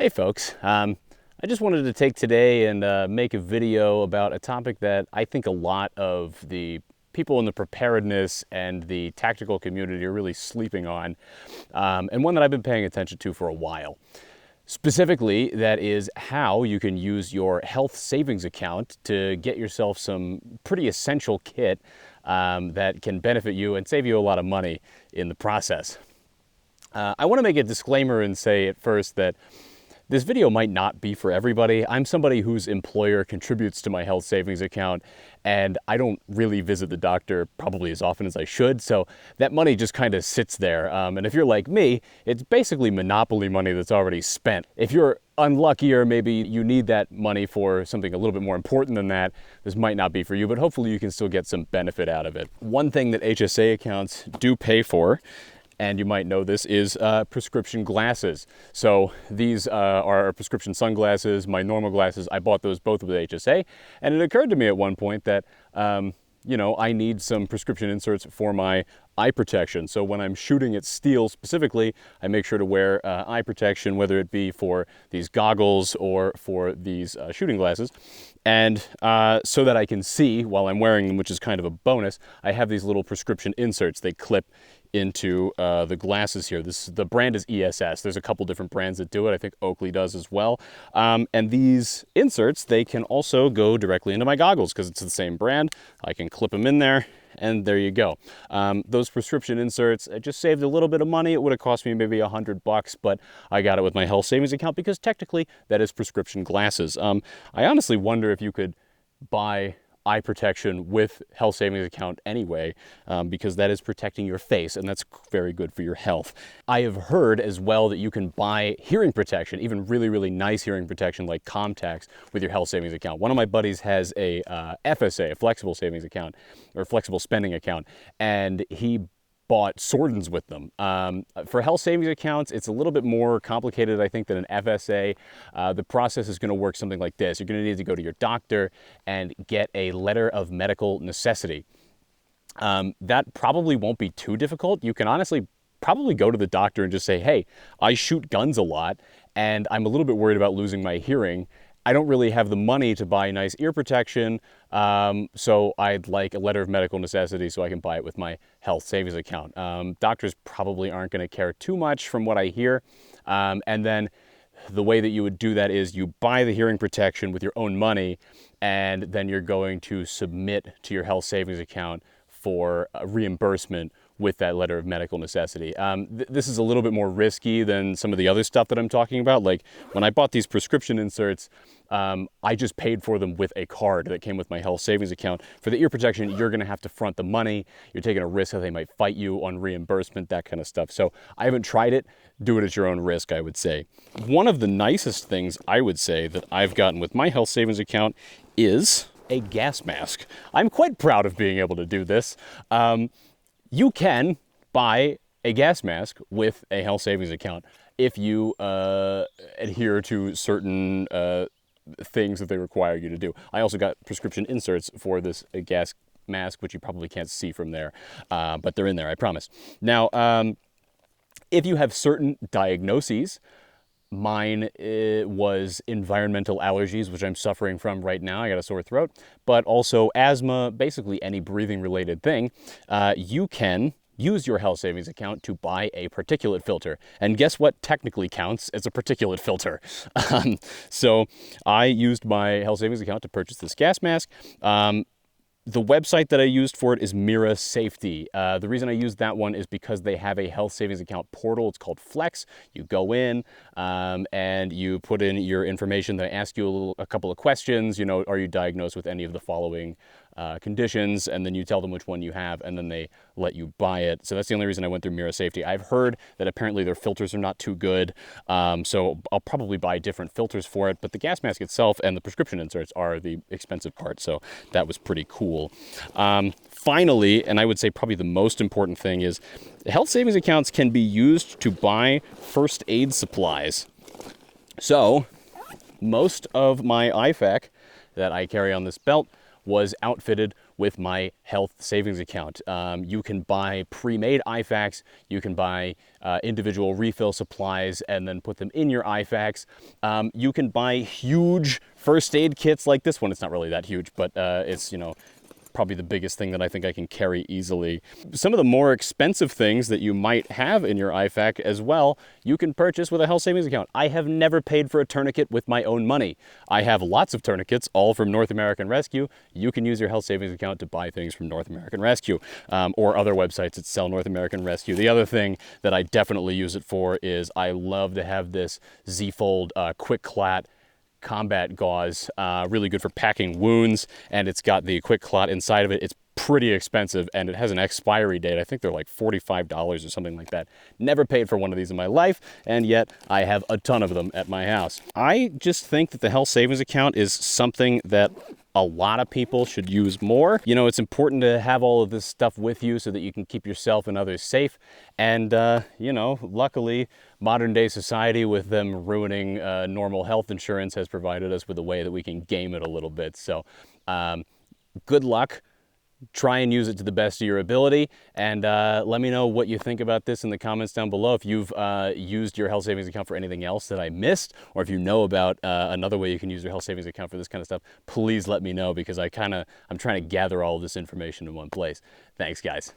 Hey folks, I just wanted to take today and make a video about a topic that I think a lot of the people in the preparedness and the tactical community are really sleeping on, and one that I've been paying attention to for a while. Specifically, that is how you can use your health savings account to get yourself some pretty essential kit that can benefit you and save you a lot of money in the process. I want to make a disclaimer and say at first that this video might not be for everybody. I'm somebody whose employer contributes to my health savings account, and I don't really visit the doctor probably as often as I should, so that money just kind of sits there. And if you're like me, it's basically monopoly money that's already spent. If you're unlucky or maybe you need that money for something a little bit more important than that, this might not be for you, but hopefully you can still get some benefit out of it. One thing that HSA accounts do pay for, and you might know this, is prescription glasses. So these are prescription sunglasses, my normal glasses. I bought those both with HSA, and it occurred to me at one point that I need some prescription inserts for my eye protection. So when I'm shooting at steel specifically, I make sure to wear eye protection, whether it be for these goggles or for these shooting glasses. And so that I can see while I'm wearing them, which is kind of a bonus, I have these little prescription inserts. They clip into the glasses here. The brand is ESS. There's a couple different brands that do it. I think Oakley does as well. And these inserts, they can also go directly into my goggles because it's the same brand. I can clip them in there, and there you go. Those prescription inserts, I just saved a little bit of money. It would have cost me maybe $100, but I got it with my health savings account because technically that is prescription glasses. I honestly wonder if you could buy eye protection with health savings account anyway, because that is protecting your face, and that's very good for your health. I have heard as well that you can buy hearing protection, even really, really nice hearing protection like contacts, with your health savings account. One of my buddies has a FSA, a flexible savings account, or flexible spending account, and he bought Sordens with them. For health savings accounts, it's a little bit more complicated, I think, than an FSA. The process is going to work something like this. You're going to need to go to your doctor and get a letter of medical necessity. That probably won't be too difficult. You can honestly probably go to the doctor and just say, hey, I shoot guns a lot, and I'm a little bit worried about losing my hearing. I don't really have the money to buy nice ear protection, so I'd like a letter of medical necessity so I can buy it with my health savings account. Doctors probably aren't going to care too much from what I hear. And then the way that you would do that is you buy the hearing protection with your own money, and then you're going to submit to your health savings account for a reimbursement with that letter of medical necessity. This is a little bit more risky than some of the other stuff that I'm talking about. Like when I bought these prescription inserts, I just paid for them with a card that came with my health savings account. For the ear protection, you're gonna have to front the money. You're taking a risk that they might fight you on reimbursement, that kind of stuff. So I haven't tried it. Do it at your own risk, I would say. One of the nicest things I would say that I've gotten with my health savings account is a gas mask. I'm quite proud of being able to do this. You can buy a gas mask with a health savings account if you adhere to certain things that they require you to do. I also got prescription inserts for this gas mask, which you probably can't see from there, but they're in there, I promise. Now, if you have certain diagnoses, mine was environmental allergies, which I'm suffering from right now. I got a sore throat, but also asthma, basically any breathing related thing. You can use your health savings account to buy a particulate filter. And guess what technically counts as a particulate filter? So I used my health savings account to purchase this gas mask. The website that I used for it is Mira Safety. The reason I used that one is because they have a health savings account portal. It's called Flex. You go in and you put in your information. They ask you a couple of questions. You know, are you diagnosed with any of the following conditions? And then you tell them which one you have, and then they let you buy it. So that's the only reason I went through Mira Safety. I've heard that apparently their filters are not too good, so I'll probably buy different filters for it. But the gas mask itself and the prescription inserts are the expensive part, so that was pretty cool. Finally, and I would say probably the most important thing, is health savings accounts can be used to buy first aid supplies. So most of my IFAK that I carry on this belt was outfitted with my health savings account. You can buy pre-made IFAKs, you can buy individual refill supplies and then put them in your IFAKs. You can buy huge first aid kits like this one. It's not really that huge, but it's, you know, probably the biggest thing that I think I can carry easily. Some of the more expensive things that you might have in your IFAK as well, you can purchase with a health savings account. I have never paid for a tourniquet with my own money. I have lots of tourniquets, all from North American Rescue. You can use your health savings account to buy things from North American Rescue, or other websites that sell North American Rescue. The other thing that I definitely use it for is I love to have this Z-Fold Quick Clot combat gauze, really good for packing wounds, and it's got the quick clot inside of it. It's pretty expensive and it has an expiry date. I think they're like $45 or something like that. Never paid for one of these in my life, and yet I have a ton of them at my house. I just think that the health savings account is something that a lot of people should use more. You know, it's important to have all of this stuff with you so that you can keep yourself and others safe. And, you know, luckily, modern day society, with them ruining normal health insurance, has provided us with a way that we can game it a little bit. So good luck. Try and use it to the best of your ability, and let me know what you think about this in the comments down below. If you've used your health savings account for anything else that I missed, or if you know about another way you can use your health savings account for this kind of stuff, please let me know, because I'm trying to gather all of this information in one place. Thanks, guys.